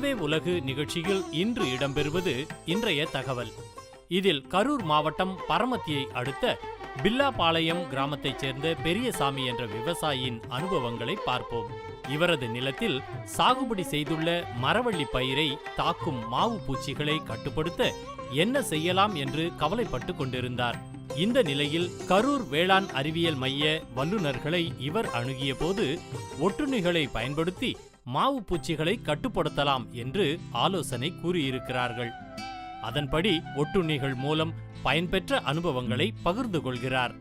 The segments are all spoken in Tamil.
உழவே உலகு நிகழ்ச்சியில் இன்று இடம்பெறுவது இன்றைய தகவல். இதில் கரூர் மாவட்டம் பரமத்தியை அடுத்த பில்லாபாளையம் கிராமத்தைச் சேர்ந்த பெரியசாமி என்ற விவசாயியின் அனுபவங்களை பார்ப்போம். இவரது நிலத்தில் சாகுபடி செய்துள்ள மரவள்ளி பயிரை தாக்கும் மாவு பூச்சிகளை கட்டுப்படுத்த என்ன செய்யலாம் என்று கவலைப்பட்டு கொண்டிருந்தார். இந்த நிலையில் கரூர் வேளாண் அறிவியல் மைய வல்லுநர்களை இவர் அணுகிய போது ஒட்டுண்ணிகளை பயன்படுத்தி மாவு பூச்சிகளை கட்டுப்படுத்தலாம் என்று ஆலோசனை கூறியிருக்கிறார்கள். அதன்படி ஒட்டுண்ணிகள் மூலம் பயன்பெற்ற அனுபவங்களை பகிர்ந்து கொள்கிறார்.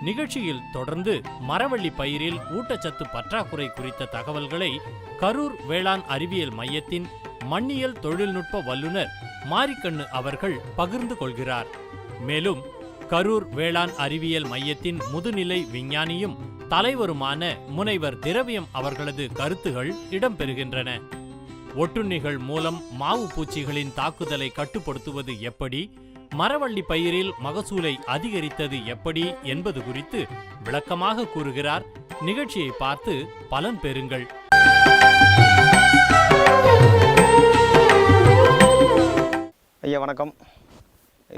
நிகழ்ச்சியில் தொடர்ந்து மரவள்ளி பயிரில் ஊட்டச்சத்து பற்றாக்குறை குறித்த தகவல்களை கரூர் வேளாண் அறிவியல் மையத்தின் மண்ணியல் தொழில்நுட்ப வல்லுநர் மாரிக்கண்ணு அவர்கள் பகிர்ந்து கொள்கிறார். மேலும் கரூர் வேளாண் அறிவியல் மையத்தின் முதுநிலை விஞ்ஞானியும் தலைவருமான முனைவர் திரவியம் அவர்களது கருத்துகள் இடம்பெறுகின்றன. ஒட்டுண்ணிகள் மூலம் மாவு பூச்சிகளின் தாக்குதலை கட்டுப்படுத்துவது எப்படி, மரவள்ளி பயிரில் மகசூலை அதிகரித்தது எப்படி என்பது குறித்து விளக்கமாக கூறுகிறார். நிகழ்ச்சியை பார்த்து பலன் பெறுங்கள். ஐயா வணக்கம்.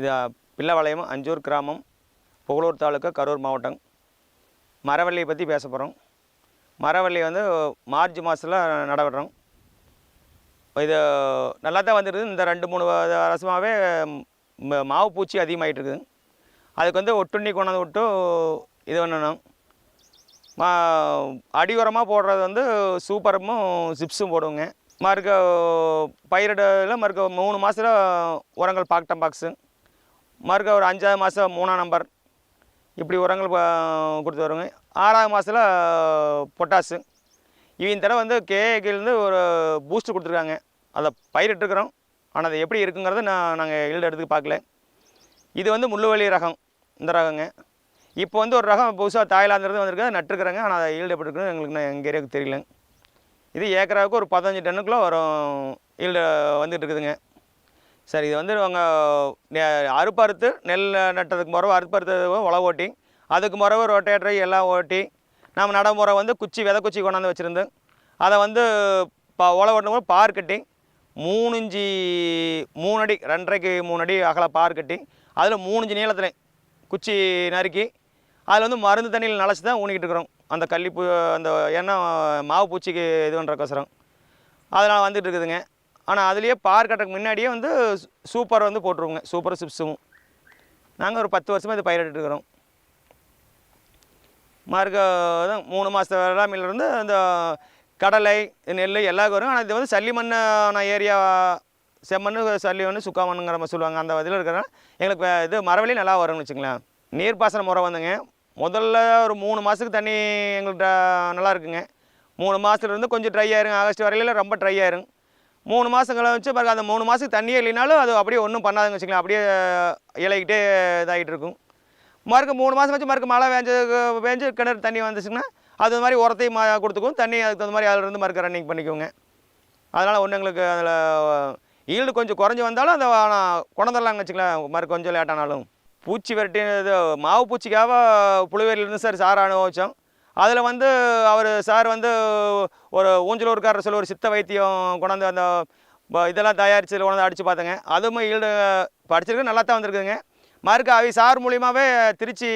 இது பில்லாபாளையம் அஞ்சூர் கிராமம், புகழூர் தாலுக்கா, கரூர் மாவட்டம். மரவள்ளியை பற்றி பேச போகிறோம். மரவள்ளி வந்து மார்ச் மாதத்தில் நடவிடுறோம். இது நல்லா தான் வந்துருக்குது. இந்த 2-3 வருஷமாகவே மாவு பூச்சி அதிகமாகிட்டு இருக்குது. அதுக்கு வந்து ஒட்டுண்ணி கொண்டாந்து விட்டு இது பண்ணணும். அடி உரமாக போடுறது வந்து சூப்பரும் சிப்ஸும் போடுவோங்க. மறுக்க பயிரிடல மறுக்க 3 மாதத்தில் உரங்கள் பாக்டம் பாக்ஸு, மறுக்க ஒரு 5ஆவது மாதம் 3ஆம் நம்பர் இப்படி உரங்கள் கொடுத்து வருங்க. 6ஆவது மாதத்தில் பொட்டாசு. இந்த தடவை வந்து கேஏலேருந்து ஒரு பூஸ்ட் கொடுத்துருக்காங்க. அதை பயிரிட்டுருக்குறோம். ஆனால் அது எப்படி இருக்குங்கிறத நாங்கள் ஈல்டு எடுத்து பார்க்கல. இது வந்து முள்ளுவலி ரகம், இந்த ரகங்க. இப்போ வந்து ஒரு ரகம் புதுசாக தாய்லாந்துலேருந்து வந்திருக்கு, நட்டுருக்குறாங்க. ஆனால் அதை ஈல்டு எப்படி இருக்குன்னு எங்களுக்கு எங்கள் ஏரியாவுக்கு தெரியல. இது ஏக்கராவுக்கு ஒரு 15 டன்னுக்குள்ளே வரும் ஈல்டு வந்துட்டு இருக்குதுங்க. சரி, இது வந்து அவங்க அறுப்பறுத்து நெல் நட்டதுக்கு முறவு அறுப்பறுத்தது உழவு ஓட்டி, அதுக்கு முறவு ரொட்டேட்டரை எல்லாம் ஓட்டி, நம்ம நடைமுறை வந்து விதை குச்சி கொண்டாந்து வச்சுருந்து அதை வந்து உழவு ஓட்டும் பார் கட்டி 3 இன்ச்சு 3 அடி 2.5க்கு 3 அடி அகல பார் கட்டி அதில் 3 இன்ச்சு நீளத்தில் குச்சி நறுக்கி அதில் வந்து மருந்து தண்ணியில் நனைச்சி தான் ஊனிக்கிட்டு இருக்கிறோம். அந்த கள்ளிப்பூ அந்த எண்ணெய் மாவு பூச்சிக்கு இது பண்ணுறக்கோசரம் அதனால் வந்துட்டு இருக்குதுங்க. ஆனால் அதுலேயே பார் கட்டுறதுக்கு முன்னாடியே வந்து சூப்பர் வந்து போட்டுருவோங்க. சூப்பர் சிப்ஸும் நாங்கள் ஒரு 10 வருஷமாக இது பயிரிட்டுருக்குறோம். மறுக்க தான் 3 மாத வேளாண்மையிலேருந்து அந்த கடலை நெல் எல்லாம் வரும். ஆனால் இது வந்து சல்லி மண்ணான ஏரியா, செம்மண் சல்லி மண் சுக்கா மண்ணுங்கிற மாதிரி சொல்லுவாங்க. அந்த இதில் இருக்கிறனால எங்களுக்கு இது மரவள்ளி நல்லா வரும்னு வச்சுங்களேன். நீர்ப்பாசன முறை வந்துங்க. முதல்ல ஒரு 3 மாதத்துக்கு தண்ணி எங்கள்கிட்ட நல்லா இருக்குங்க. 3 மாதத்துலேருந்து கொஞ்சம் ட்ரை ஆயிருங்க. ஆகஸ்ட் வரையில ரொம்ப ட்ரை ஆயிரும். 3 மாதங்களை வச்சு பாருங்க, அந்த 3 மாதத்துக்கு தண்ணியே இல்லைனாலும் அது அப்படியே ஒன்றும் பண்ணாதுங்க வச்சுக்கலாம். அப்படியே இலைக்கிட்டே இதாகிட்டு இருக்கும். மறுக்க 3 மாதம் வச்சு மறுக்க மழை பேஞ்சு கிணறு தண்ணி வந்துச்சுன்னா அது மாதிரி உரத்தையும் கொடுத்துக்கும், தண்ணி அதுக்கு தகுந்த மாதிரி அதிலிருந்து மறுக்க ரன்னிங் பண்ணிக்குவோங்க. அதனால் ஒன்று எங்களுக்கு அதில் ஈல்டு கொஞ்சம் குறைஞ்சி வந்தாலும் அதை கொண்டதெல்லாம் வச்சுக்கலாம். மறுக்க கொஞ்சம் லேட்டானாலும் பூச்சி விரட்டி இது மாவு பூச்சிக்காக புளிவேரியிலேருந்து சார் அனுபவித்தோம். அதில் வந்து அவர் சார் வந்து ஒரு ஊஞ்சலூர்காரர் சொல்லி ஒரு சித்த வைத்தியம் கொண்டாந்து அந்த இதெல்லாம் தயாரித்து கொண்டாந்து அடித்து பார்த்தேங்க. அதுவும் ஈல்டு படிச்சிருக்கு, நல்லா தான் வந்திருக்குதுங்க. மறுக்க அவை சார் மூலியமாகவே திருச்சி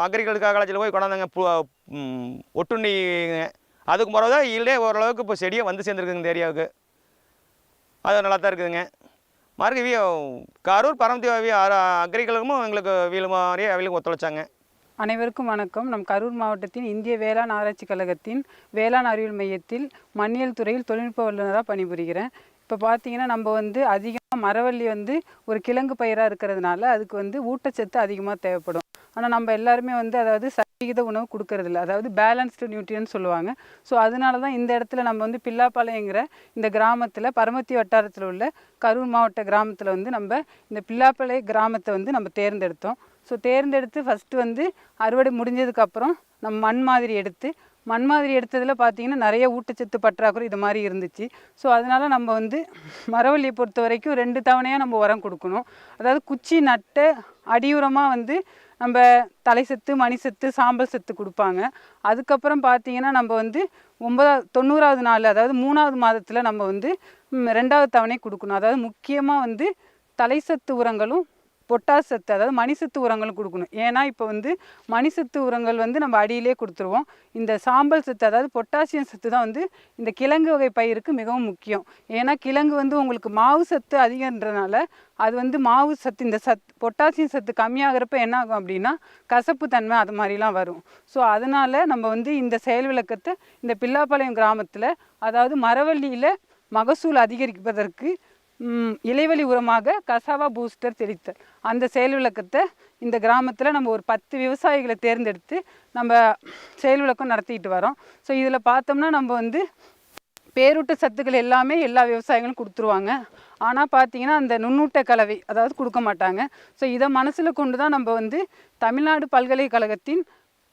அக்ரிகல்ச்சர் காலேஜில் போய் கொண்டாந்தாங்க ஒட்டுண்ணிங்க. அதுக்கு முறை தான் ஈல்டே ஓரளவுக்கு இப்போ செடியை வந்து சேர்ந்துருக்குங்க இந்த ஏரியாவுக்கு. அது நல்லா தான் இருக்குதுங்க. மறுக்க கரூர் பரமத்தி அக்ரிகல்ச்சரும் எங்களுக்கு வீடு மாதிரியே அவங்களுக்கும் ஒத்துழைச்சாங்க. அனைவருக்கும் வணக்கம். நம் கரூர் மாவட்டத்தின் இந்திய வேளாண் ஆராய்ச்சி கழகத்தின் வேளாண் அறிவியல் மையத்தில் மண்ணியல் துறையில் தொழில்நுட்ப வல்லுநராக பணிபுரிகிறேன். இப்போ பார்த்தீங்கன்னா நம்ம வந்து அதிகமாக மரவள்ளி வந்து ஒரு கிழங்கு பயிராக இருக்கிறதுனால அதுக்கு வந்து ஊட்டச்சத்து அதிகமாக தேவைப்படும். ஆனால் நம்ம எல்லாருமே வந்து அதாவது சரிவிகித உணவு கொடுக்கறதில்ல, அதாவது பேலன்ஸ்டு நியூட்ரியன்ட் சொல்லுவாங்க. ஸோ அதனால தான் இந்த இடத்துல நம்ம வந்து பில்லாபாளையங்கிற இந்த கிராமத்தில் பரமத்தி வட்டாரத்தில் உள்ள கரூர் மாவட்ட கிராமத்தில் வந்து நம்ம இந்த பில்லாபாளைய கிராமத்தை வந்து நம்ம தேர்ந்தெடுத்தோம். ஸோ தேர்ந்தெடுத்து ஃபஸ்ட்டு வந்து அறுவடை முடிஞ்சதுக்கப்புறம் நம்ம மண் மாதிரி எடுத்ததில் பார்த்திங்கன்னா நிறைய ஊட்டச்சத்து பற்றாக்குறை இது மாதிரி இருந்துச்சு. ஸோ அதனால் நம்ம வந்து மரவள்ளியை பொறுத்த வரைக்கும் 2 தவணையாக நம்ம உரம் கொடுக்கணும். அதாவது குச்சி நட்ட அடியுரமாக வந்து நம்ம தலை சத்து, மணி சத்து, சாம்பல் சத்து கொடுப்பாங்க. அதுக்கப்புறம் பார்த்தீங்கன்னா நம்ம வந்து 90வது நாள், அதாவது 3வது மாதத்தில் நம்ம வந்து 2வது தவணை கொடுக்கணும். அதாவது முக்கியமாக வந்து தலை சத்து உரங்களும் பொட்டாஸ் சத்து, அதாவது மணிசத்து உரங்களும் கொடுக்கணும். ஏன்னா இப்போ வந்து மணிசத்து உரங்கள் வந்து நம்ம அடியிலே கொடுத்துருவோம். இந்த சாம்பல் சத்து, அதாவது பொட்டாசியம் சத்து தான் வந்து இந்த கிழங்கு வகை பயிருக்கு மிகவும் முக்கியம். ஏன்னா கிழங்கு வந்து உங்களுக்கு மாவு சத்து அதிகன்றனால அது வந்து மாவு சத்து, இந்த பொட்டாசியம் சத்து கம்மியாகிறப்ப என்ன ஆகும் அப்படின்னா கசப்பு தன்மை அது மாதிரிலாம் வரும். ஸோ அதனால் நம்ம வந்து இந்த செயல் விளக்கத்தை இந்த பில்லாப்பாளையம் கிராமத்தில், அதாவது மரவள்ளியில் மகசூல் அதிகரிப்பதற்கு இலைவழி உரமாக கசாவா பூஸ்டர் தெளித்தல், அந்த செயல் விளக்கத்தை இந்த கிராமத்தில் நம்ம ஒரு 10 விவசாயிகளை தேர்ந்தெடுத்து நம்ம செயல் விளக்கம் நடத்திட்டு வரோம். ஸோ இதில் பார்த்தோம்னா நம்ம வந்து பேரூட்ட சத்துக்கள் எல்லாமே எல்லா விவசாயிகளும் கொடுத்துருவாங்க. ஆனால் பார்த்தீங்கன்னா அந்த நுண்ணூட்ட கலவை அதாவது கொடுக்க மாட்டாங்க. ஸோ இதை மனசில் கொண்டு தான் நம்ம வந்து தமிழ்நாடு பல்கலைக்கழகத்தின்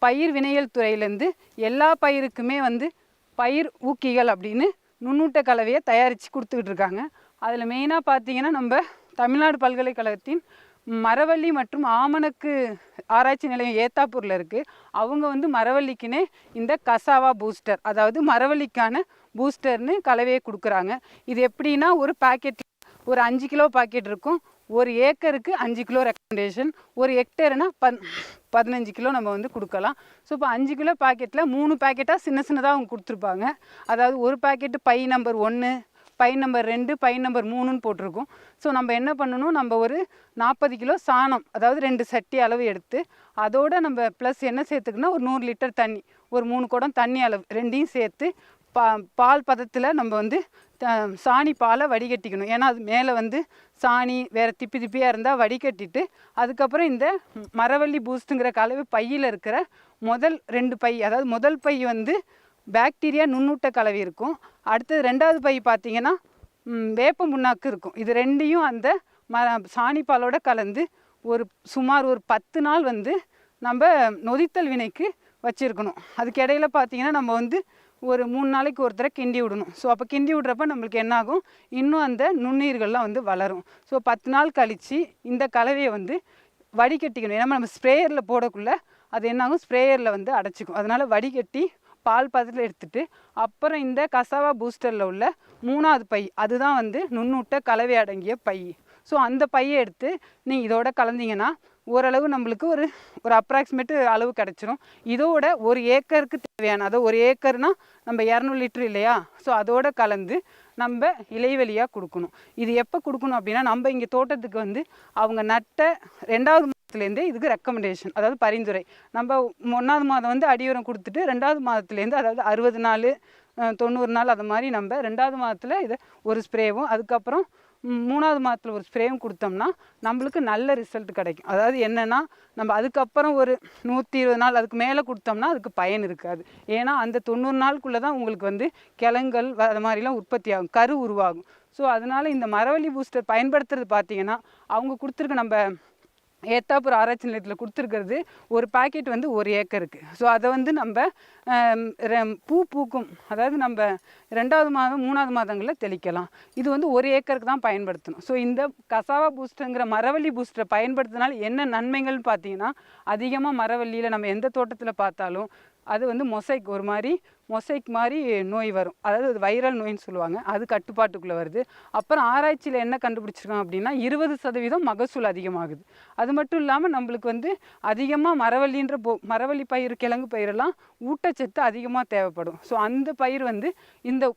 பயிர் வினையியல் துறையிலேருந்து எல்லா பயிருக்குமே வந்து பயிர் ஊக்கிகள் அப்படின்னு நுண்ணூட்ட கலவையை தயாரித்து கொடுத்துக்கிட்டு இருக்காங்க. அதில் மெயினாக பார்த்தீங்கன்னா நம்ம தமிழ்நாடு பல்கலைக்கழகத்தின் மரவள்ளி மற்றும் ஆமணக்கு ஆராய்ச்சி நிலையம் ஏத்தாப்பூரில் இருக்குது. அவங்க வந்து மரவள்ளிக்குன்னே இந்த கசாவா பூஸ்டர், அதாவது மரவள்ளிக்கான பூஸ்டர்னு கலவையை கொடுக்குறாங்க. இது எப்படின்னா ஒரு பாக்கெட் ஒரு 5 கிலோ பாக்கெட் இருக்கும். ஒரு ஏக்கருக்கு 5 கிலோ ரெக்கமெண்டேஷன், ஒரு ஹெக்டேர்னா 15 கிலோ நம்ம வந்து கொடுக்கலாம். ஸோ இப்போ 5 கிலோ பாக்கெட்டில் 3 பேக்கெட்டாக சின்னதாக அவங்க கொடுத்துருப்பாங்க. அதாவது ஒரு பாக்கெட்டு பை நம்பர் 1, பை நம்பர் 2, பை நம்பர் 3ன்னு போட்டிருக்கும். ஸோ நம்ம என்ன பண்ணணும், நம்ம ஒரு 40 கிலோ சாணம், அதாவது 2 சட்டி அளவு எடுத்து அதோடு நம்ம ப்ளஸ் என்ன சேர்த்துக்கணும், ஒரு 100 லிட்டர் தண்ணி, ஒரு 3 குடம் தண்ணி அளவு ரெண்டையும் சேர்த்து பால் பதத்தில் நம்ம வந்து சாணி பாலை வடிகட்டிக்கணும். ஏன்னா அது மேலே வந்து சாணி வேறு திப்பியாக இருந்தால் வடிகட்டிட்டு அதுக்கப்புறம் இந்த மரவள்ளி பூஸ்ட்டுங்கிற கலவை பையில் இருக்கிற முதல் 2 பை, அதாவது முதல் பை வந்து பாக்டீரியா நுண்ணூட்ட கலவை இருக்கும். அடுத்தது 2வது பை பார்த்திங்கன்னா வேப்ப முன்னாக்கு இருக்கும். இது ரெண்டையும் அந்த சாணி பாலோட கலந்து சுமார் ஒரு 10 நாள் வந்து நம்ம நொதித்தல் வினைக்கு வச்சுருக்கணும். அதுக்கு இடையில பார்த்திங்கன்னா நம்ம வந்து ஒரு 3 நாளைக்கு ஒரு தடவை கிண்டி விடணும். ஸோ அப்போ கிண்டி விட்றப்ப நம்மளுக்கு என்னாகும், இன்னும் அந்த நுண்ணுயிர்கள்லாம் வந்து வளரும். ஸோ 10 நாள் கழித்து இந்த கலவையை வந்து வடிகட்டிக்கணும். ஏன்னா நம்ம ஸ்ப்ரேயரில் போடக்குள்ள அது என்னாகும், ஸ்ப்ரேயரில் வந்து அடைச்சிக்கும். அதனால் வடிகட்டி பால் பதத்தில் எடுத்துகிட்டு அப்புறம் இந்த கசாவா பூஸ்டரில் உள்ள 3வது பை, அதுதான் வந்து நுண்ணூட்ட கலவை அடங்கிய பை. ஸோ அந்த பையை எடுத்து நீங்கள் இதோட கலந்தீங்கன்னா ஓரளவு நம்மளுக்கு ஒரு அப்ராக்சிமேட்டு அளவு கிடச்சிரும். இதோட ஒரு ஏக்கருக்கு தேவையான, அதாவது ஒரு ஏக்கர்னால் நம்ம 200 லிட்டர் இல்லையா, ஸோ அதோட கலந்து நம்ம இலைவெளியாக கொடுக்கணும். இது எப்போ கொடுக்கணும் அப்படின்னா, நம்ம இங்கே தோட்டத்துக்கு வந்து அவங்க நட்ட 2வது மாதத்துலேருந்தே இதுக்கு ரெக்கமெண்டேஷன், அதாவது பரிந்துரை. நம்ம 1வது மாதம் வந்து அடியுரம் கொடுத்துட்டு 2வது மாதத்துலேருந்து, அதாவது 60 நாள் 90 நாள் அது மாதிரி நம்ம 2வது மாதத்தில் இதை ஒரு ஸ்ப்ரேவும், அதுக்கப்புறம் 3வது மாதத்தில் ஒரு ஸ்ப்ரேவும் கொடுத்தோம்னா நம்மளுக்கு நல்ல ரிசல்ட் கிடைக்கும். அதாவது என்னென்னா, நம்ம அதுக்கப்புறம் ஒரு 120 நாள் அதுக்கு மேலே கொடுத்தோம்னா அதுக்கு பயன் இருக்காது. ஏன்னா அந்த 90 நாளுக்குள்ளே தான் உங்களுக்கு வந்து கிழங்குகள் அது மாதிரிலாம் உற்பத்தி ஆகும், கரு உருவாகும். ஸோ அதனால் இந்த மரவள்ளி பூஸ்டர் பயன்படுத்துறது பார்த்திங்கன்னா, அவங்க கொடுத்துருக்க நம்ம ஏத்தாப்பூர் ஆராய்ச்சி நிலையத்தில் கொடுத்துருக்கிறது ஒரு பாக்கெட் வந்து 1 ஏக்கருக்கு. ஸோ அதை வந்து நம்ம பூக்கும், அதாவது நம்ம 2வது மாதம் 3வது மாதங்களில் தெளிக்கலாம். இது வந்து 1 ஏக்கருக்கு தான் பயன்படுத்தணும். ஸோ இந்த கசாவா பூஸ்டருங்கிற மரவள்ளி பூஸ்டரை பயன்படுத்தினால என்ன நன்மைகள்னு பார்த்தீங்கன்னா, அதிகமாக மரவள்ளியில் நம்ம எந்த தோட்டத்தில் பார்த்தாலும் அது வந்து மொசைக் மாதிரி நோய் வரும். அதாவது அது வைரல் நோயின்னு சொல்லுவாங்க. அது கட்டுப்பாட்டுக்குள்ளே வருது. அப்புறம் ஆராய்ச்சியில் என்ன கண்டுபிடிச்சிருக்காங்க அப்படின்னா 20% மகசூல் அதிகமாகுது. அது மட்டும் இல்லாமல் நம்மளுக்கு வந்து அதிகமாக மரவள்ளி பயிர், கிழங்கு பயிரெல்லாம் ஊட்டச்சத்து அதிகமாக தேவைப்படும். ஸோ அந்த பயிர் வந்து இந்த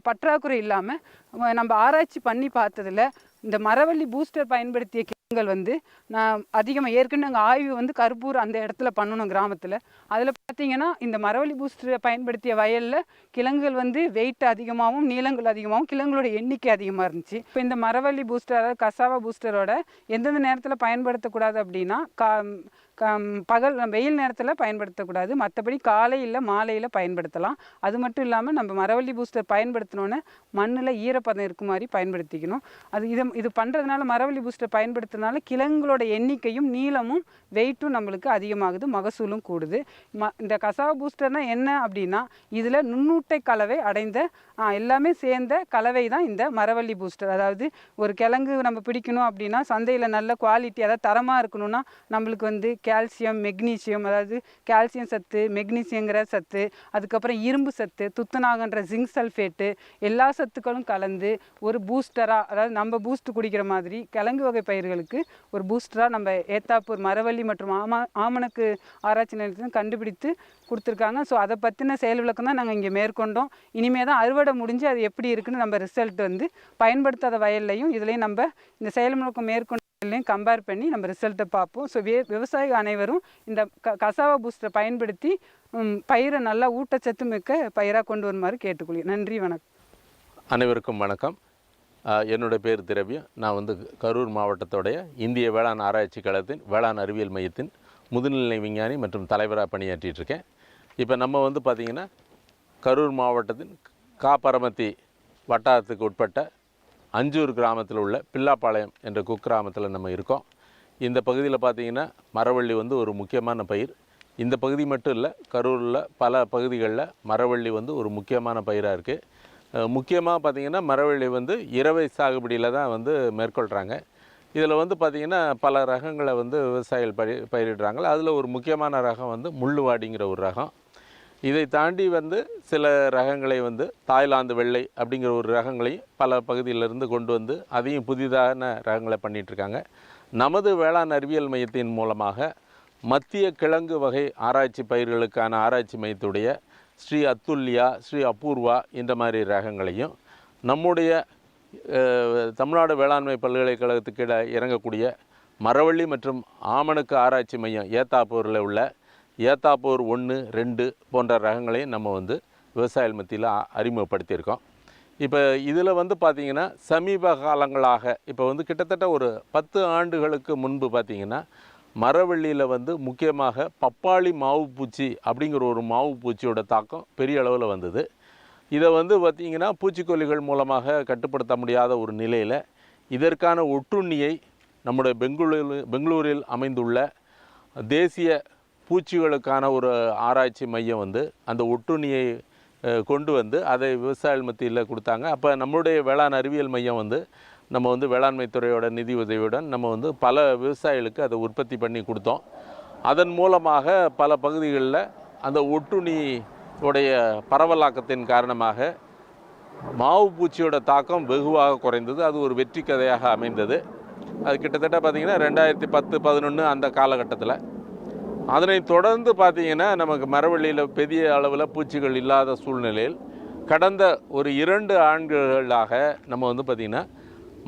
பற்றாக்குறை இல்லாமல் நம்ம ஆராய்ச்சி பண்ணி பார்த்ததில் இந்த மரவள்ளி பூஸ்டர் பயன்படுத்திய கிழங்குகள் வந்து நான் அதிகமாக ஏற்கனவே நாங்கள் ஆய்வு வந்து கருப்பூர் அந்த இடத்துல பண்ணணும் கிராமத்தில். அதில் பார்த்தீங்கன்னா இந்த மரவள்ளி பூஸ்டரை பயன்படுத்திய வயலில் கிழங்குகள் வந்து வெயிட் அதிகமாகவும் நீளங்கள் அதிகமாகவும் கிழங்குகளோட எண்ணிக்கை அதிகமாக இருந்துச்சு. இப்போ இந்த மரவள்ளி பூஸ்டர், அதாவது கசாவா பூஸ்டரோட எந்தெந்த நேரத்தில் பயன்படுத்தக்கூடாது அப்படின்னா, வெயில் நேரத்தில் பயன்படுத்தக்கூடாது. மற்றபடி காலையில் மாலையில் பயன்படுத்தலாம். அது மட்டும் இல்லாமல் நம்ம மரவள்ளி பூஸ்டர் பயன்படுத்தினோன்னே மண்ணில் ஈரப்பதம் இருக்க மாதிரி பயன்படுத்திக்கணும். இது பண்ணுறதுனால, மரவள்ளி பூஸ்டர் பயன்படுத்துறதுனால கிழங்குகளோட எண்ணிக்கையும் நீளமும் வெயிட்டும் நம்மளுக்கு அதிகமாகுது, மகசூலும் கூடுது. இந்த கசாவா பூஸ்டர்னா என்ன அப்படின்னா, இதில் நுண்ணூட்டை கலவை அடைந்த எல்லாமே சேர்ந்த கலவை தான் இந்த மரவள்ளி பூஸ்டர். அதாவது ஒரு கிழங்கு நம்ம பிடிக்கணும் அப்படின்னா சந்தையில் நல்ல குவாலிட்டி, அதாவது தரமாக இருக்கணும்னா நம்மளுக்கு வந்து கால்சியம், மெக்னீசியம், அதாவது கால்சியம் சத்து, மெக்னீசியங்கிற சத்து, அதுக்கப்புறம் இரும்பு சத்து, துத்தநாகன்ற ஜிங்க் சல்ஃபேட்டு, எல்லா சத்துக்களும் கலந்து ஒரு பூஸ்டராக, அதாவது நம்ம பூஸ்ட் குடிக்கிற மாதிரி கிழங்கு வகை பயிர்களுக்கு ஒரு பூஸ்டராக நம்ம ஏத்தாப்பூர் மரவள்ளி மற்றும் ஆமணக்கு ஆராய்ச்சி நிலையத்தில் கண்டுபிடித்து கொடுத்துருக்காங்க. ஸோ அதை பற்றின செயல் விளக்கம் தான் நாங்கள் இங்கே மேற்கொண்டோம். இனிமேல் தான் அறுவடை முடிஞ்சு அது எப்படி இருக்குன்னு நம்ம ரிசல்ட் வந்து பயன்படுத்தாத வயல்லையும் இதுலேயும் நம்ம இந்த செயல் விளக்கம் மேற்கொண்டையும் கம்பேர் பண்ணி நம்ம ரிசல்ட்டை பார்ப்போம். ஸோ விவசாயிகள் அனைவரும் இந்த கசாவா பூஸ்டரை பயன்படுத்தி பயிரை நல்லா ஊட்டச்சத்து மிக்க பயிராக கொண்டு வருமாறு கேட்டுக்கொள்கிறேன். நன்றி, வணக்கம். அனைவருக்கும் வணக்கம். என்னுடைய பேர் திரவியம். நான் வந்து கரூர் மாவட்டத்தோடைய இந்திய வேளாண் ஆராய்ச்சி கழகத்தின் வேளாண் அறிவியல் மையத்தின் முதுநிலை விஞ்ஞானி மற்றும் தலைவராக பணியாற்றிட்டுருக்கேன். இப்போ நம்ம வந்து பார்த்திங்கன்னா கரூர் மாவட்டத்தின் காப்பரமத்தி வட்டாரத்துக்கு உட்பட்ட அஞ்சூர் கிராமத்தில் உள்ள பில்லாப்பாளையம் என்ற குக்கிராமத்தில் நம்ம இருக்கோம். இந்த பகுதியில் பார்த்திங்கன்னா மரவள்ளி வந்து ஒரு முக்கியமான பயிர். இந்த பகுதி மட்டும் இல்லை, கரூரில் பல பகுதிகளில் மரவள்ளி வந்து ஒரு முக்கியமான பயிராக இருக்குது. முக்கியமாக பார்த்திங்கன்னா மரவள்ளி வந்து இரவை சாகுபடியில் தான் வந்து மேற்கொள்கிறாங்க. இதில் வந்து பார்த்திங்கன்னா பல ரகங்களை வந்து விவசாயிகள் பயிரிடுறாங்க. அதில் ஒரு முக்கியமான ரகம் வந்து முள்ளுவாடிங்கிற ஒரு ரகம். இதை தாண்டி வந்து சில ரகங்களை வந்து தாய்லாந்து வெள்ளை அப்படிங்கிற ஒரு ரகங்களையும் பல பகுதியிலிருந்து கொண்டு வந்து அதையும் புதிதான ரகங்களை பண்ணிகிட்ருக்காங்க. நமது வேளாண் அறிவியல் மையத்தின் மூலமாக மத்திய கிழங்கு வகை ஆராய்ச்சி பயிர்களுக்கான ஆராய்ச்சி மையத்துடைய ஸ்ரீ அத்துல்யா, ஸ்ரீ அபூர்வா இந்த மாதிரி ரகங்களையும் நம்முடைய தமிழ்நாடு வேளாண்மை பல்கலைக்கழகத்துக்கு இறங்கக்கூடிய மரவள்ளி மற்றும் ஆமணக்கு ஆராய்ச்சி மையம் ஏத்தாப்பூரில் உள்ள ஏத்தாப்பூர் 1, 2 போன்ற ரகங்களையும் நம்ம வந்து விவசாயிகள் மத்தியில் அறிமுகப்படுத்தியிருக்கோம். இப்போ இதில் வந்து பார்த்திங்கன்னா சமீப காலங்களாக இப்போ வந்து கிட்டத்தட்ட ஒரு 10 ஆண்டுகளுக்கு முன்பு பார்த்திங்கன்னா மரவள்ளியில் வந்து முக்கியமாக பப்பாளி மாவு பூச்சி அப்படிங்கிற ஒரு மாவு பூச்சியோட தாக்கம் பெரிய அளவில் வந்தது. இதை வந்து பார்த்திங்கன்னா பூச்சிக்கொல்லிகள் மூலமாக கட்டுப்படுத்த முடியாத ஒரு நிலையில் இதற்கான ஒட்டுண்ணியை நம்முடைய பெங்களூரில் அமைந்துள்ள தேசிய பூச்சிகளுக்கான ஒரு ஆராய்ச்சி மையம் வந்து அந்த ஒட்டுண்ணியை கொண்டு வந்து அதை விவசாயிகள் மத்தியில் கொடுத்தாங்க. அப்போ நம்முடைய வேளாண் அறிவியல் மையம் வந்து நம்ம வந்து வேளாண்மை துறையோட நிதி உதவியுடன் நம்ம வந்து பல விவசாயிகளுக்கு அதை உற்பத்தி பண்ணி கொடுத்தோம். அதன் மூலமாக பல பகுதிகளில் அந்த ஒட்டுண்ணி உடைய பரவலாக்கத்தின் காரணமாக மாவு பூச்சியோட தாக்கம் வெகுவாக குறைந்தது. அது ஒரு வெற்றி கதையாக அமைந்தது. அது கிட்டத்தட்ட பார்த்திங்கன்னா 2010-11 அந்த காலகட்டத்தில். அதனை தொடர்ந்து பார்த்திங்கன்னா நமக்கு மரவள்ளியில் பெரிய அளவில் பூச்சிகள் இல்லாத சூழ்நிலையில் கடந்த ஒரு 2 ஆண்டுகளாக நம்ம வந்து பார்த்திங்கன்னா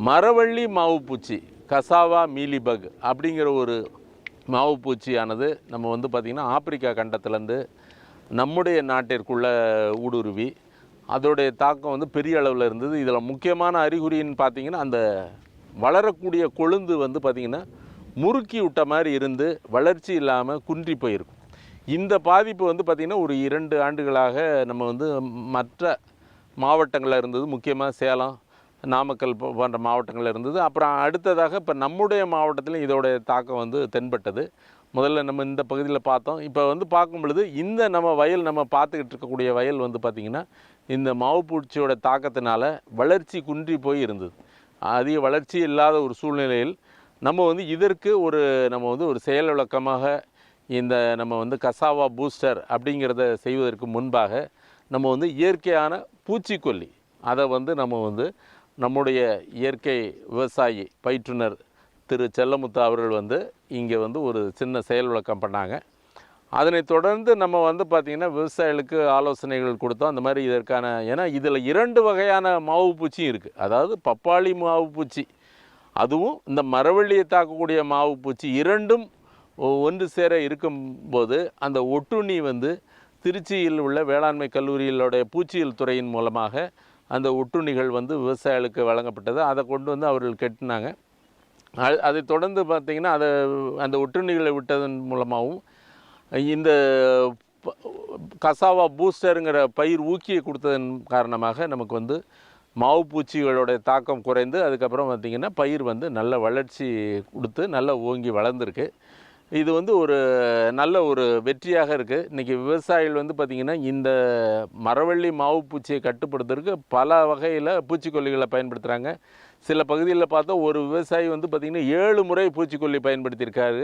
மரவள்ளி மாவு பூச்சி கசாவா மீலிபக் அப்படிங்கிற ஒரு மாவு பூச்சியானது நம்ம வந்து பார்த்திங்கன்னா ஆப்பிரிக்கா கண்டத்துலேருந்து நம்முடைய நாட்டிற்குள்ளே ஊடுருவி அதோடைய தாக்கம் வந்து பெரிய அளவில் இருந்தது. இதில் முக்கியமான அறிகுறின்னு பார்த்திங்கன்னா அந்த வளரக்கூடிய கொழுந்து வந்து பார்த்திங்கன்னா முறுக்கி விட்ட மாதிரி இருந்து வளர்ச்சி இல்லாமல் குன்றி போயிருக்கும். இந்த பாதிப்பு வந்து பார்த்திங்கன்னா ஒரு 2 ஆண்டுகளாக நம்ம வந்து மற்ற மாவட்டங்களில் இருந்தது, முக்கியமாக சேலம், நாமக்கல் போன்ற மாவட்டங்களில் இருந்தது. அப்புறம் அடுத்ததாக இப்போ நம்முடைய மாவட்டத்திலும் இதோடைய தாக்கம் வந்து தென்பட்டது. முதல்ல நம்ம இந்த பகுதியில் பார்த்தோம். இப்போ வந்து பார்க்கும் பொழுது இந்த நம்ம வயல் நம்ம பார்த்துக்கிட்டு இருக்கக்கூடிய வயல் வந்து பார்த்திங்கன்னா இந்த மாவு பூச்சியோட தாக்கத்தினால வளர்ச்சி குன்றி போய் இருந்தது. அதிக வளர்ச்சி இல்லாத ஒரு சூழ்நிலையில் நம்ம வந்து இதற்கு நம்ம வந்து ஒரு செயல் விளக்கமாக இந்த நம்ம வந்து கசாவா பூஸ்டர் அப்படிங்கிறத செய்வதற்கு முன்பாக நம்ம வந்து இயற்கையான பூச்சிக்கொல்லி அதை வந்து நம்ம வந்து நம்முடைய இயற்கை விவசாயி பயிற்றுனர் திரு செல்லமுத்து அவர்கள் வந்து இங்கே வந்து ஒரு சின்ன செயல் விளக்கம் பண்ணாங்க. அதனை தொடர்ந்து நம்ம வந்து பார்த்திங்கன்னா விவசாயிகளுக்கு ஆலோசனைகள் கொடுத்தோம். அந்த மாதிரி இதற்கான ஏன்னா இதில் 2 வகையான மாவு பூச்சியும் இருக்குது. அதாவது பப்பாளி மாவு பூச்சி, அதுவும் இந்த மரவள்ளியை தாக்கக்கூடிய மாவு பூச்சி, இரண்டும் ஒன்று சேர இருக்கும்போது அந்த ஒட்டுண்ணி வந்து திருச்சியில் உள்ள வேளாண்மை கல்லூரியிலுடைய பூச்சியியல் துறையின் மூலமாக அந்த ஒட்டுண்ணிகள் வந்து விவசாயிகளுக்கு வழங்கப்பட்டது. அதை கொண்டு வந்து அவர்கள் கெட்டினாங்க. அதை தொடர்ந்து பார்த்திங்கன்னா அந்த ஒட்டுண்ணிகளை விட்டதன் மூலமாகவும் இந்த கசாவா பூஸ்டருங்கிற பயிர் ஊக்கியை கொடுத்ததன் காரணமாக நமக்கு வந்து மாவு பூச்சிகளோட தாக்கம் குறைந்து அதுக்கப்புறம் பார்த்திங்கன்னா பயிர் வந்து நல்ல வளர்ச்சி கொடுத்து நல்ல ஓங்கி வளர்ந்துருக்கு. இது வந்து ஒரு நல்ல ஒரு வெற்றியாக இருக்குது. இன்றைக்கி விவசாயிகள் வந்து பார்த்திங்கன்னா இந்த மரவள்ளி மாவு பூச்சியை கட்டுப்படுத்துறதுக்கு பல வகையில் பூச்சிக்கொல்லிகளை பயன்படுத்துகிறாங்க. சில பகுதிகளில் பார்த்தா ஒரு விவசாயி வந்து பார்த்திங்கன்னா 7 முறை பூச்சிக்கொல்லி பயன்படுத்தியிருக்காரு.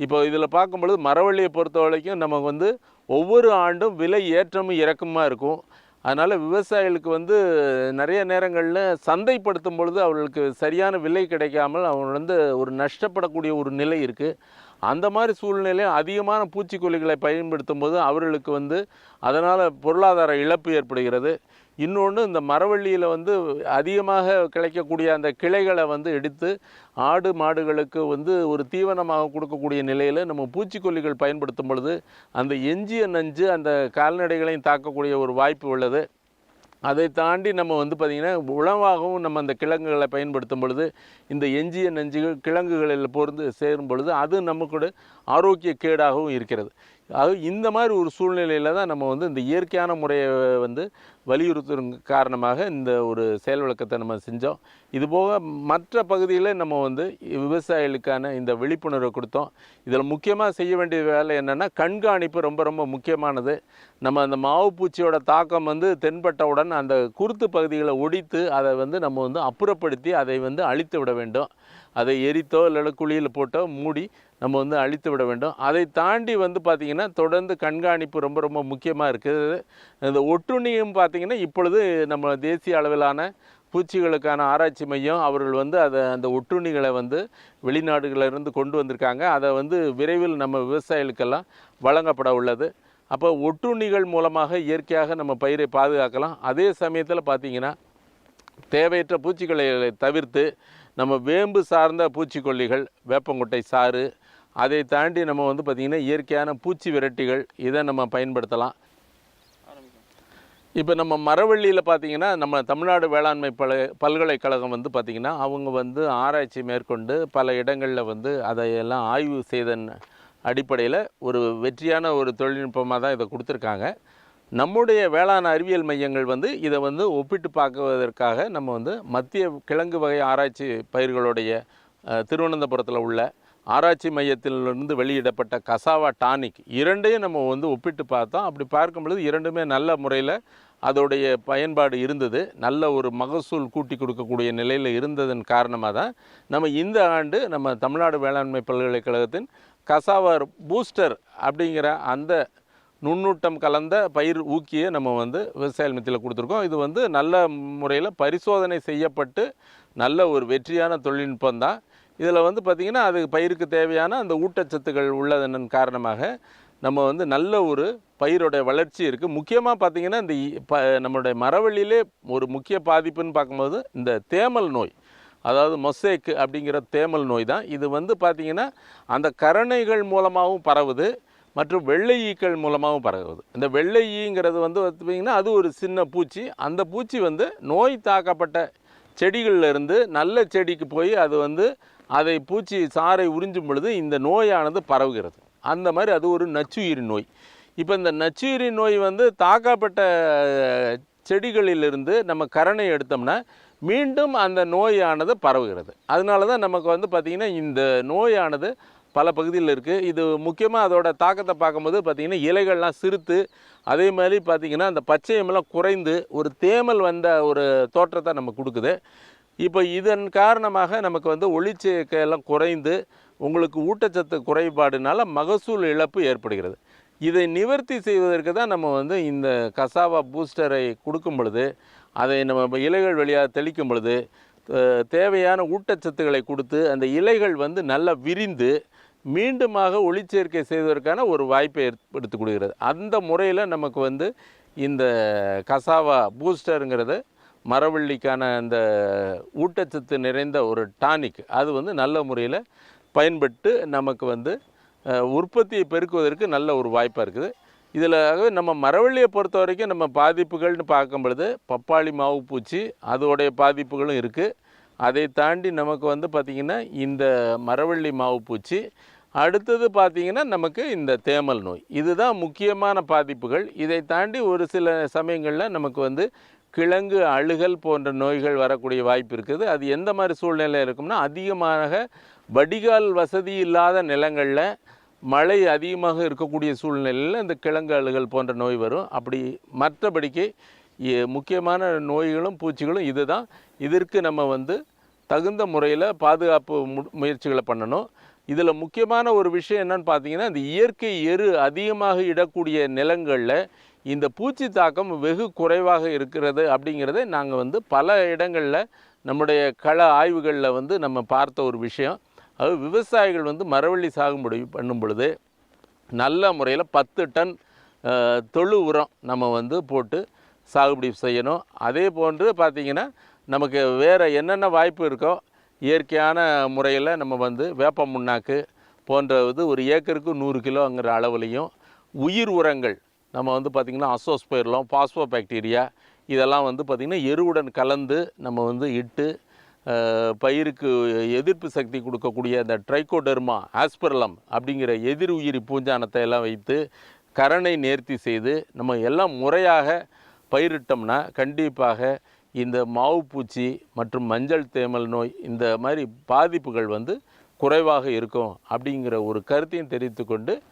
இப்போ இதில் பார்க்கும்பொழுது மரவள்ளியை பொறுத்த வரைக்கும் நமக்கு வந்து ஒவ்வொரு ஆண்டும் விலை ஏற்றமும் இறக்கமாக இருக்கும். அதனால் விவசாயிகளுக்கு வந்து நிறைய நேரங்களில் சந்தைப்படுத்தும் பொழுது அவர்களுக்கு சரியான விலை கிடைக்காமல் அவங்க வந்து ஒரு நஷ்டப்படக்கூடிய ஒரு நிலை இருக்குது. அந்த மாதிரி சூழ்நிலையில் அதிகமான பூச்சிக்கொல்லிகளை பயன்படுத்தும் போது அவர்களுக்கு வந்து அதனால் பொருளாதார இழப்பு ஏற்படுகிறது. இன்னொன்று, இந்த மரவள்ளியில் வந்து அதிகமாக கிடைக்கக்கூடிய அந்த கிளைகளை வந்து எடுத்து ஆடு மாடுகளுக்கு வந்து ஒரு தீவனமாக கொடுக்கக்கூடிய நிலையில் நம்ம பூச்சிக்கொல்லிகள் பயன்படுத்தும் பொழுது அந்த எஞ்சிய நஞ்சு அந்த கால்நடைகளையும் தாக்கக்கூடிய ஒரு வாய்ப்பு உள்ளது. அதை தாண்டி நம்ம வந்து பார்த்திங்கன்னா உணவாகவும் நம்ம அந்த கிழங்குகளை பயன்படுத்தும் பொழுது இந்த எஞ்சிய நஞ்சுகள் கிழங்குகளில் பொருந்து சேரும் பொழுது அது நமக்கு ஆரோக்கிய கேடாகவும் இருக்கிறது. அது இந்த மாதிரி ஒரு சூழ்நிலையில் தான் நம்ம வந்து இந்த இயற்கையான முறையை வந்து வலியுறுத்தும் காரணமாக இந்த ஒரு செயல் விளக்கத்தை நம்ம செஞ்சோம். இதுபோக மற்ற பகுதியில் நம்ம வந்து விவசாயிகளுக்கான இந்த விழிப்புணர்வை கொடுத்தோம். இதில் முக்கியமாக செய்ய வேண்டிய வேலை என்னென்னா கண்காணிப்பு ரொம்ப ரொம்ப முக்கியமானது. நம்ம அந்த மாவு பூச்சியோட தாக்கம் வந்து தென்பட்டவுடன் அந்த குருத்து பகுதிகளை ஒடித்து அதை வந்து நம்ம வந்து அப்புறப்படுத்தி அதை வந்து அழித்து விட வேண்டும். அதை எரித்தோ இல்லை குழியில் போட்டோ மூடி நம்ம வந்து அழித்து விட வேண்டும். அதை தாண்டி வந்து பார்த்திங்கன்னா தொடர்ந்து கண்காணிப்பு ரொம்ப ரொம்ப முக்கியமாக இருக்குது. இந்த ஒட்டுண்ணியும் பார்த்திங்கன்னா இப்பொழுது நம்ம தேசிய அளவிலான பூச்சிகளுக்கான ஆராய்ச்சி மையம் அவர்கள் வந்து அந்த ஒட்டுண்ணிகளை வந்து வெளிநாடுகளிலிருந்து கொண்டு வந்திருக்காங்க. அதை வந்து விரைவில் நம்ம விவசாயிகளுக்கெல்லாம் வழங்கப்பட உள்ளது. அப்போ ஒட்டுண்ணிகள் மூலமாக இயற்கையாக நம்ம பயிரை பாதுகாக்கலாம். அதே சமயத்தில் பார்த்திங்கன்னா தேவையற்ற பூச்சிகளை தவிர்த்து நம்ம வேம்பு சார்ந்த பூச்சிக்கொல்லிகள், வேப்பங்கொட்டை சாறு, அதை தாண்டி நம்ம வந்து பார்த்திங்கன்னா இயற்கையான பூச்சி விரட்டிகள் இதை நம்ம பயன்படுத்தலாம். இப்போ நம்ம மரவள்ளியில் பார்த்திங்கன்னா நம்ம தமிழ்நாடு வேளாண்மை பல்கலைக்கழகம் வந்து பார்த்திங்கன்னா அவங்க வந்து ஆராய்ச்சி மேற்கொண்டு பல இடங்களில் வந்து அதையெல்லாம் ஆய்வு செய்தன் அடிப்படையில் ஒரு வெற்றியான ஒரு தொழில்நுட்பமாக தான் இதை கொடுத்துருக்காங்க. நம்முடைய வேளாண் அறிவியல் மையங்கள் வந்து இதை வந்து ஒப்பிட்டு பார்க்குவதற்காக நம்ம வந்து மத்திய கிழங்கு வகை ஆராய்ச்சி பயிர்களுடைய திருவனந்தபுரத்தில் உள்ள ஆராய்ச்சி மையத்திலிருந்து வெளியிடப்பட்ட கசாவா டானிக் இரண்டையும் நம்ம வந்து ஒப்பிட்டு பார்த்தோம். அப்படி பார்க்கும் பொழுது இரண்டுமே நல்ல முறையில் அதோடைய பயன்பாடு இருந்தது. நல்ல ஒரு மகசூல் கூட்டி கொடுக்கக்கூடிய நிலையில் இருந்ததன் காரணமாக தான் நம்ம இந்த ஆண்டு நம்ம தமிழ்நாடு வேளாண்மை பல்கலைக்கழகத்தின் கசாவா பூஸ்டர் அப்படிங்கிற அந்த நுண்ணூட்டம் கலந்த பயிர் ஊக்கியை நம்ம வந்து விவசாய மத்தியில் கொடுத்துருக்கோம். இது வந்து நல்ல முறையில் பரிசோதனை செய்யப்பட்டு நல்ல ஒரு வெற்றியான தொழில்நுட்பம் தான். இதில் வந்து பார்த்திங்கன்னா அது பயிருக்கு தேவையான அந்த ஊட்டச்சத்துக்கள் உள்ளதன் காரணமாக நம்ம வந்து நல்ல ஒரு பயிரோடைய வளர்ச்சி இருக்குது. முக்கியமாக பார்த்திங்கன்னா இந்த நம்மளுடைய மரவள்ளியிலே ஒரு முக்கிய பாதிப்புன்னு பார்க்கும்போது இந்த தேமல் நோய், அதாவது மொசைக் அப்படிங்கிற தேமல் நோய் தான். இது வந்து பார்த்திங்கன்னா அந்த கரணைகள் மூலமாகவும் பரவுது மற்றும் வெள்ளை ஈக்கள் மூலமாகவும் பரவுது. இந்த வெள்ளை ஈங்கிறது வந்து பார்த்திங்கன்னா அது ஒரு சின்ன பூச்சி. அந்த பூச்சி வந்து நோய் தாக்கப்பட்ட செடிகளிலிருந்து நல்ல செடிக்கு போய் அது வந்து அதை பூச்சி சாறை உறிஞ்சும் பொழுது இந்த நோயானது பரவுகிறது. அந்த மாதிரி அது ஒரு நச்சுயிரி நோய். இப்போ இந்த நச்சுயிரி நோய் வந்து தாக்கப்பட்ட செடிகளிலிருந்து நம்ம கரணை எடுத்தோம்னா மீண்டும் அந்த நோயானது பரவுகிறது. அதனால தான் நமக்கு வந்து பார்த்திங்கன்னா இந்த நோயானது பல பகுதியில் இருக்குது. இது முக்கியமாக அதோட தாக்கத்தை பார்க்கும்போது பார்த்திங்கன்னா இலைகள்லாம் சிறுத்து, அதே மாதிரி பார்த்திங்கன்னா அந்த பச்சையமெல்லாம் குறைந்து ஒரு தேமல் வந்த ஒரு தோற்றத்தை நம்ம கொடுக்குது. இப்போ இதன் காரணமாக நமக்கு வந்து ஒளிச்சேர்க்கையெல்லாம் குறைந்து உங்களுக்கு ஊட்டச்சத்து குறைபாடுனால மகசூல் இழப்பு ஏற்படுகிறது. இதை நிவர்த்தி செய்வதற்கு தான் நம்ம வந்து இந்த கசாவா பூஸ்டரை கொடுக்கும் பொழுது அதை நம்ம இலைகள் வழியாக தெளிக்கும் பொழுது தேவையான ஊட்டச்சத்துக்களை கொடுத்து அந்த இலைகள் வந்து நல்லா விரிந்து மீண்டுமாக ஒளிச்சேர்க்கை செய்வதற்கான ஒரு வாய்ப்பை ஏற்படுத்தி கொடுக்கிறது. அந்த முறையில் நமக்கு வந்து இந்த கசாவா பூஸ்டருங்கிறது மரவள்ளிக்கான அந்த ஊட்டச்சத்து நிறைந்த ஒரு டானிக் அது வந்து நல்ல முறையில் பயன்பட்டு நமக்கு வந்து உற்பத்தியை பெருக்குவதற்கு நல்ல ஒரு வாய்ப்பாக இருக்குது. இதில் நம்ம மரவள்ளியை பொறுத்த வரைக்கும் நம்ம பாதிப்புகள்னு பார்க்கும் பொழுது பப்பாளி மாவு பூச்சி அதோடைய பாதிப்புகளும் இருக்குது. அதை தாண்டி நமக்கு வந்து பார்த்திங்கன்னா இந்த மரவள்ளி மாவு பூச்சி, அடுத்தது பார்த்திங்கன்னா நமக்கு இந்த தேமல் நோய், இதுதான் முக்கியமான பாதிப்புகள். இதை தாண்டி ஒரு சில சமயங்களில் நமக்கு வந்து கிழங்கு அழுகல் போன்ற நோய்கள் வரக்கூடிய வாய்ப்பு இருக்குது. அது எந்த மாதிரி சூழ்நிலை இருக்கும்னா அதிகமாக வடிகால் வசதி இல்லாத நிலங்களில் மழை அதிகமாக இருக்கக்கூடிய சூழ்நிலையில் இந்த கிழங்கு அழுகல் போன்ற நோய் வரும். அப்படி மற்றபடிக்கு முக்கியமான நோய்களும் பூச்சிகளும் இதுதான். இதற்கு நம்ம தகுந்த முறையில் பாதுகாப்பு முயற்சிகளை பண்ணணும். இதில் முக்கியமான ஒரு விஷயம் என்னன்னு பார்த்தீங்கன்னா, இந்த இயற்கை எரு அதிகமாக இடக்கூடிய நிலங்களில் இந்த பூச்சி தாக்கம் வெகு குறைவாக இருக்கிறது அப்படிங்கிறத நாங்கள் பல இடங்களில் நம்முடைய கள ஆய்வுகளில் நம்ம பார்த்த ஒரு விஷயம். அது விவசாயிகள் மரவள்ளி சாகுபடி பண்ணும் பொழுது நல்ல முறையில் 10 டன் தொழு உரம் நம்ம போட்டு சாகுபடி செய்யணும். அதே போன்று பார்த்திங்கன்னா நமக்கு வேறு என்னென்ன வாய்ப்பு இருக்கோ இயற்கையான முறையில் நம்ம வேப்ப முன்னாக்கு போன்றது ஒரு ஏக்கருக்கு 100 கிலோங்கிற அளவுலையும், உயிர் உரங்கள் நம்ம பார்த்திங்கன்னா அசோஸ்பைர்லம், பாஸ்போபாக்டீரியா இதெல்லாம் பார்த்திங்கன்னா எருவுடன் கலந்து நம்ம இட்டு பயிருக்கு எதிர்ப்பு சக்தி கொடுக்கக்கூடிய அந்த ட்ரைகோடெர்மா ஆஸ்பெர்லம் அப்படிங்கிற எதிர் உயிரி பூஞ்சானத்தை எல்லாம் வைத்து கரணை நேர்த்தி செய்து நம்ம எல்லாம் முறையாக பயிரிட்டோம்னா கண்டிப்பாக இந்த மாவு பூச்சி மற்றும் மஞ்சள் தேமல் நோய் இந்த மாதிரி பாதிப்புகள் குறைவாக இருக்கும் அப்படிங்கிற ஒரு கருத்தையும் தெரிவித்து கொண்டு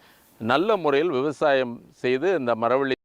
நல்ல முறையில் விவசாயம் செய்து இந்த மரவள்ளி